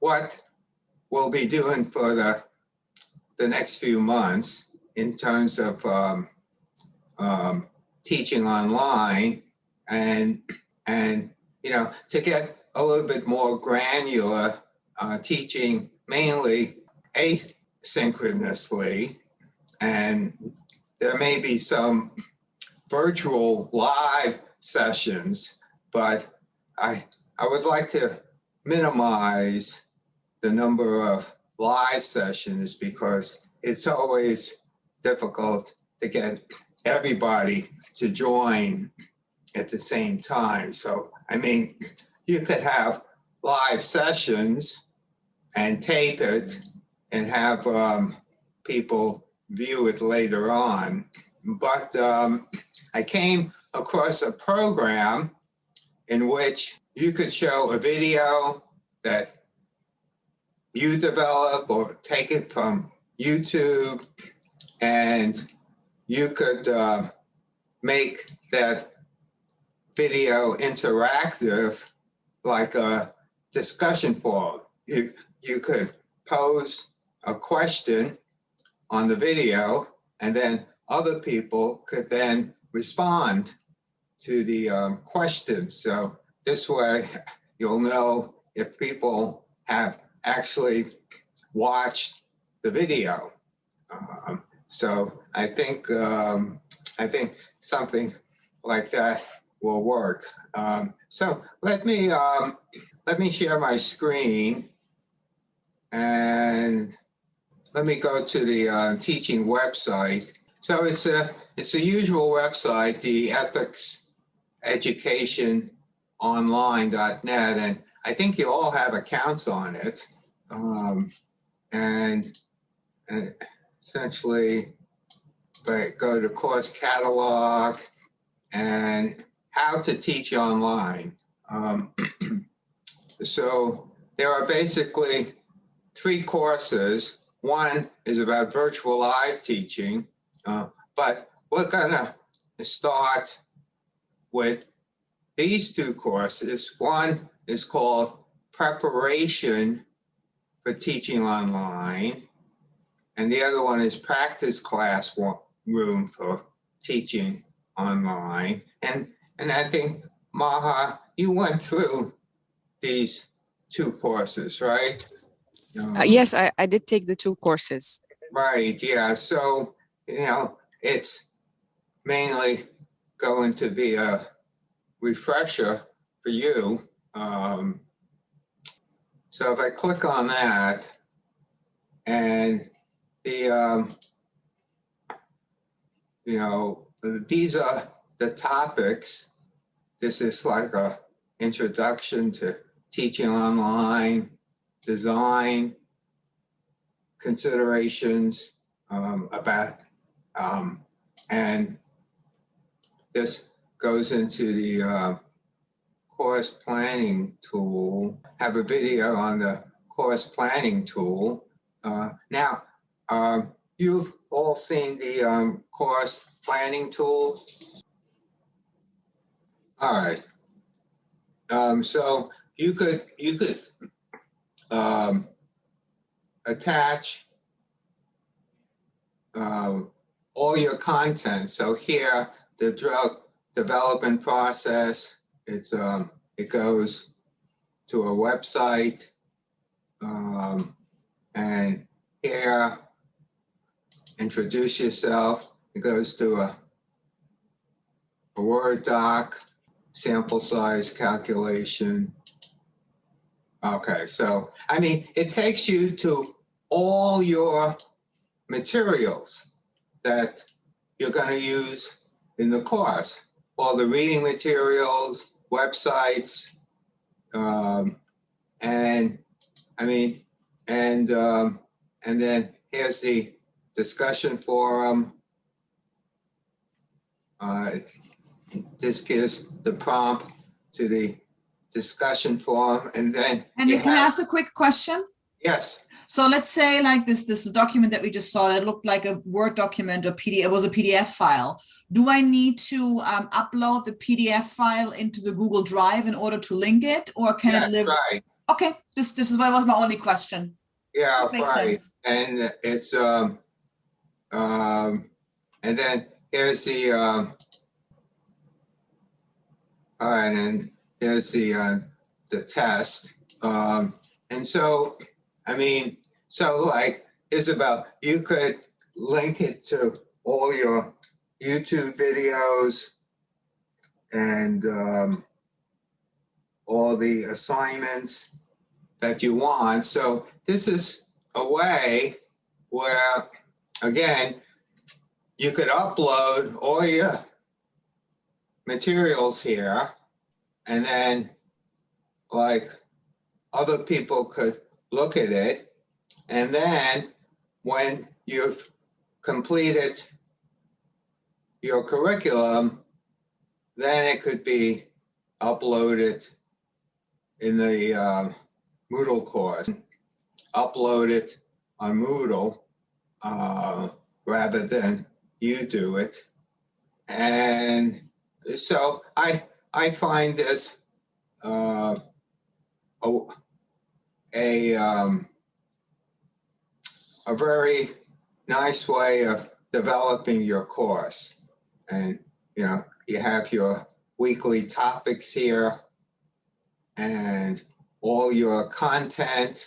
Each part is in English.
what we'll be doing for the next few months in terms of teaching online, and to get a little bit more granular, teaching mainly asynchronously, and there may be some virtual live sessions, but I would like to minimize the number of live sessions because it's always difficult to get everybody to join at the same time. So, I mean, you could have live sessions and tape it and have people view it later on. But I came across a program in which you could show a video that you develop or take it from YouTube, and you could make that video interactive like a discussion forum. You could pose a question on the video, and then other people could then respond to the question. So this way you'll know if people have actually watched the video. So I think something like that will work. So let me share my screen, and let me go to the teaching website. So it's a usual website, the ethicseducationonline.net, and I think you all have accounts on it. And essentially, if I go to course catalog and how to teach online. So there are basically 3 courses. One is about virtual live teaching, but we're gonna start with these 2 courses. One is called Preparation for Teaching Online, and the other one is Practice Classroom for Teaching Online. And I think, Maha, you went through these 2 courses, right? Yes, I did take the 2 courses. Right, yeah. So, it's mainly going to be a refresher for you. So if I click on that, and these are the topics. This is like a introduction to teaching online, design, considerations about, and this goes into the course planning tool. Have a video on the course planning tool. Now, you've all seen the course planning tool. All right. So you could attach all your content. So here, the drug development process. It goes to a website, and here, introduce yourself. It goes to a Word doc, sample size calculation. Okay, so I mean, it takes you to all your materials that you're going to use in the course, all the reading materials, websites, and then here's the discussion forum. This gives the prompt to the discussion forum, and then. And you can ask a quick question? Yes. So let's say like this document that we just saw, that looked like a Word document or PDF, it was a PDF file. Do I need to upload the PDF file into the Google Drive in order to link it, or can it live? Right. Okay, this is what was my only question. Yeah, That makes right. sense. And it's and then here's the all right, and here's the test. And so, I mean, so like Isabel, you could link it to all your YouTube videos and all the assignments that you want. So this is a way where, again, you could upload all your materials here, and then like other people could look at it, and then when you've completed your curriculum, then it could be uploaded in the Moodle course, upload it on Moodle rather than you do it. And so I find this a very nice way of developing your course. And you have your weekly topics here and all your content.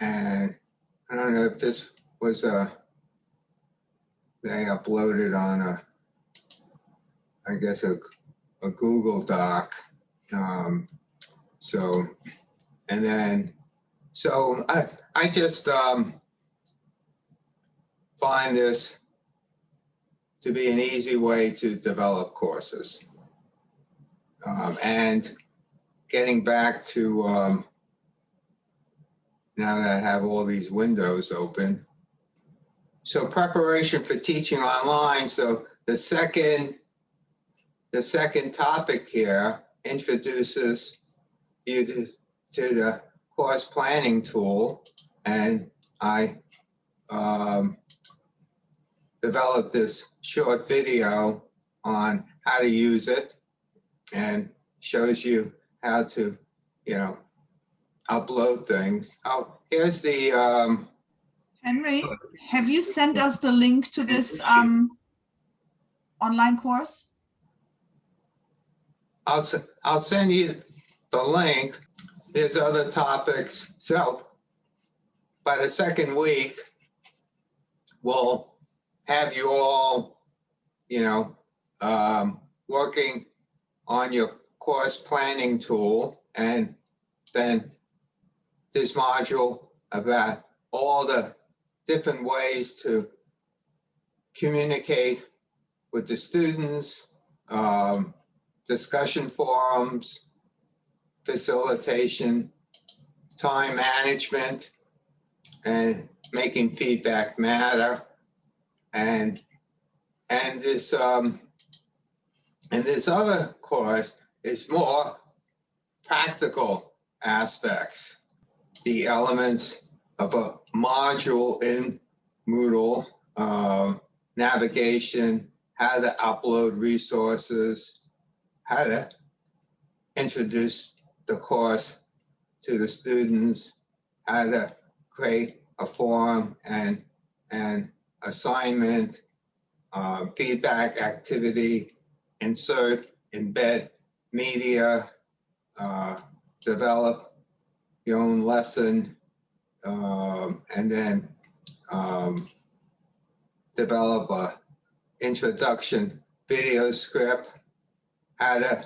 And I don't know if this was they uploaded on I guess a Google Doc. So, and then, so I just find this to be an easy way to develop courses. And getting back to now that I have all these windows open. So preparation for teaching online. So the second topic here introduces you to the course planning tool, and I developed this short video on how to use it, and shows you how to, upload things. Oh, here's the Henry, have you sent us the link to this online course? I'll send you the link. There's other topics. So by the second week, we'll have you all, working on your course planning tool, and then this module about all the different ways to communicate with the students, discussion forums, facilitation, time management, and making feedback matter, and this other course is more practical aspects, the elements of a module in Moodle, navigation, how to upload resources, how to introduce the course to the students, how to create a forum and assignment, feedback activity, insert, embed media, develop your own lesson, and then develop a introduction video script, how to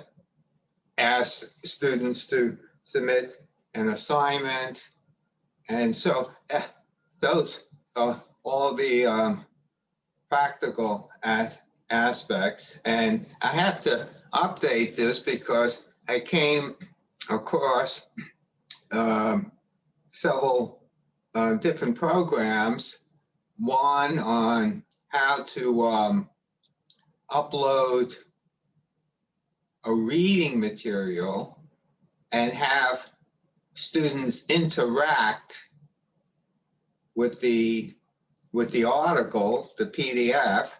ask students to submit an assignment. And so those are all the practical aspects. And I have to update this because I came across several different programs, one on how to upload a reading material and have students interact with the article, the PDF,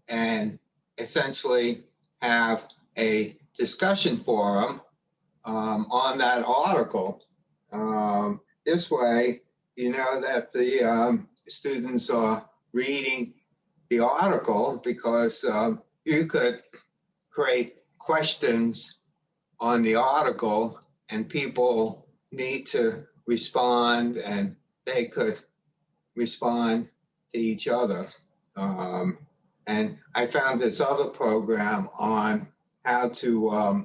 and essentially have a discussion forum on that article. This way, you know that the students are reading the article, because you could create questions on the article and people need to respond, and they could respond to each other. And I found this other program on how to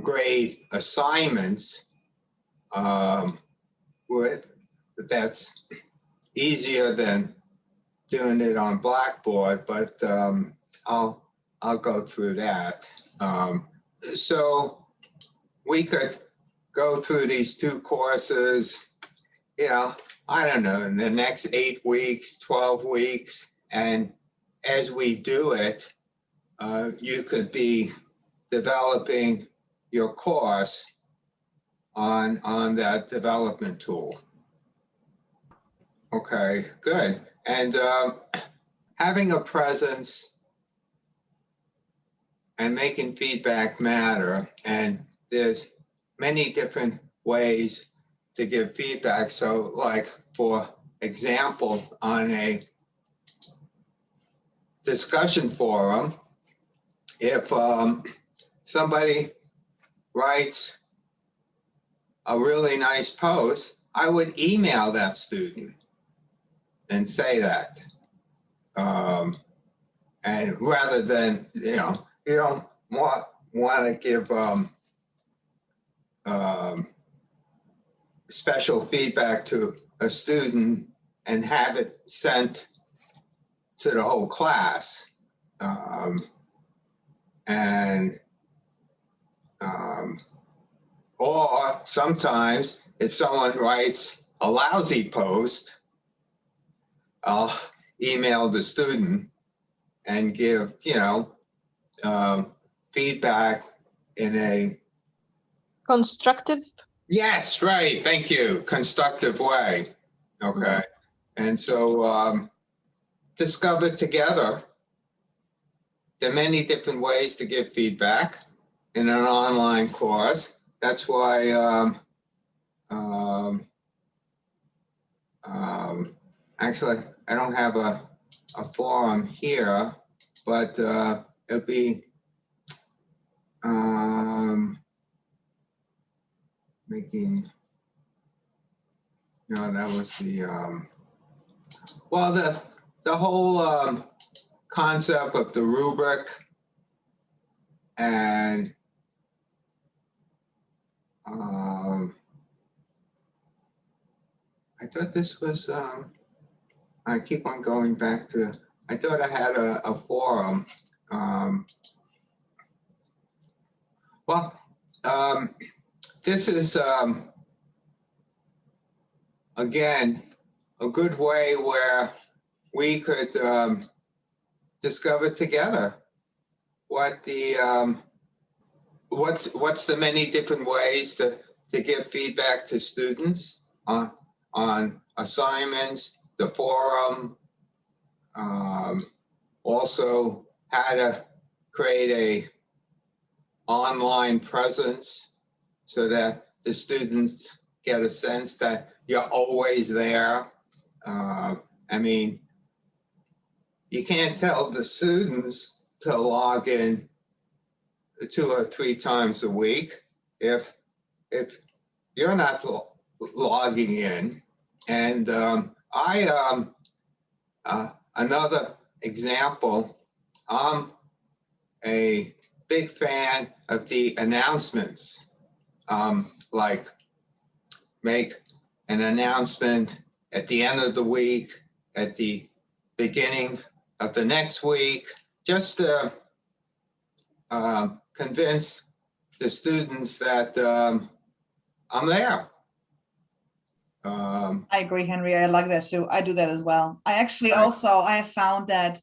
grade assignments that's easier than doing it on Blackboard, but I'll go through that. So we could go through these 2 courses, I don't know, in the next 8 weeks, 12 weeks. And as we do it, you could be developing your course on that development tool. Okay, good. And having a presence and making feedback matter. And there's many different ways to give feedback. So like, for example, on a discussion forum, if somebody writes a really nice post, I would email that student and say that. And rather than, you don't want to give special feedback to a student and have it sent to the whole class. Or sometimes if someone writes a lousy post, I'll email the student and give, feedback in a constructive. Yes, right. Thank you. Constructive way. Okay. And so discover together. There are many different ways to give feedback in an online course. That's why actually I don't have a forum here, but it'll be that was the whole concept of the rubric, and I thought this was I keep on going back to, I thought I had a forum. This is again a good way where we could discover together what the what's the many different ways to give feedback to students on assignments, the forum, also how to create a online presence so that the students get a sense that you're always there. I mean, you can't tell the students to log in 2 or 3 times a week if you're not logging in. And another example, I'm a big fan of the announcements. Like make an announcement at the end of the week, at the beginning of the next week, just to convince the students that I'm there. I agree, Henry. I like that too. I do that as well. I actually I have found that,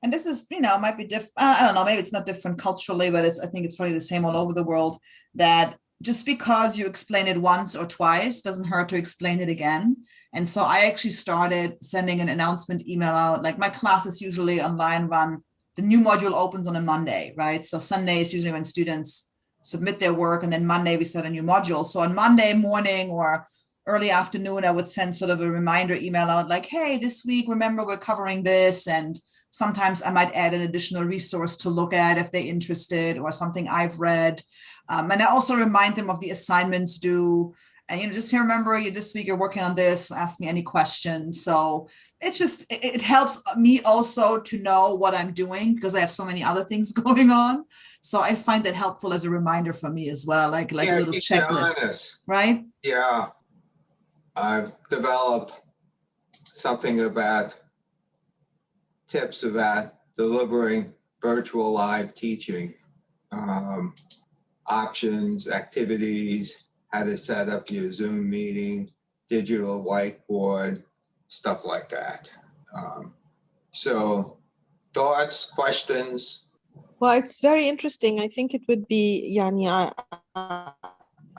and this is, might be different. I don't know, maybe it's not different culturally, but I think it's probably the same all over the world, that just because you explain it once or twice doesn't hurt to explain it again. And so I actually started sending an announcement email out. Like, my classes usually online run the new module opens on a Monday, right? So Sunday is usually when students submit their work, and then Monday we start a new module. So on Monday morning or early afternoon, I would send sort of a reminder email out like, hey, this week, remember we're covering this. And sometimes I might add an additional resource to look at if they're interested, or something I've read. And I also remind them of the assignments due. And, just here, remember, this week you're working on this, ask me any questions. So it helps me also to know what I'm doing, because I have so many other things going on. So I find that helpful as a reminder for me as well, like a little checklist, right? Yeah. I've developed something about tips about delivering virtual live teaching, options, activities, how to set up your Zoom meeting, digital whiteboard, stuff like that. So thoughts, questions? Well, it's very interesting. I think it would be,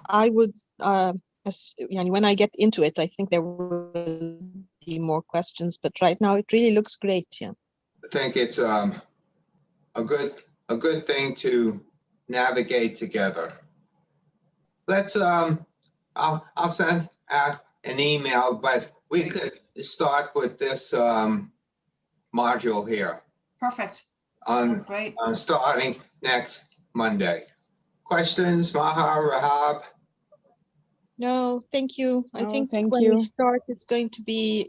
I would, when I get into it, I think there will be more questions, but right now it really looks great. Yeah. I think it's a good thing to navigate together. Let's I'll send out an email, but we could start with this module here. Perfect. Sounds great. Starting next Monday. Questions, Maha, Rahab? No, thank you. I think thank when you. we start, it's going to be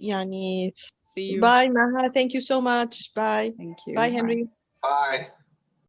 See you. Bye, Maha. Thank you so much. Bye. Thank you. Bye, Henry. Bye.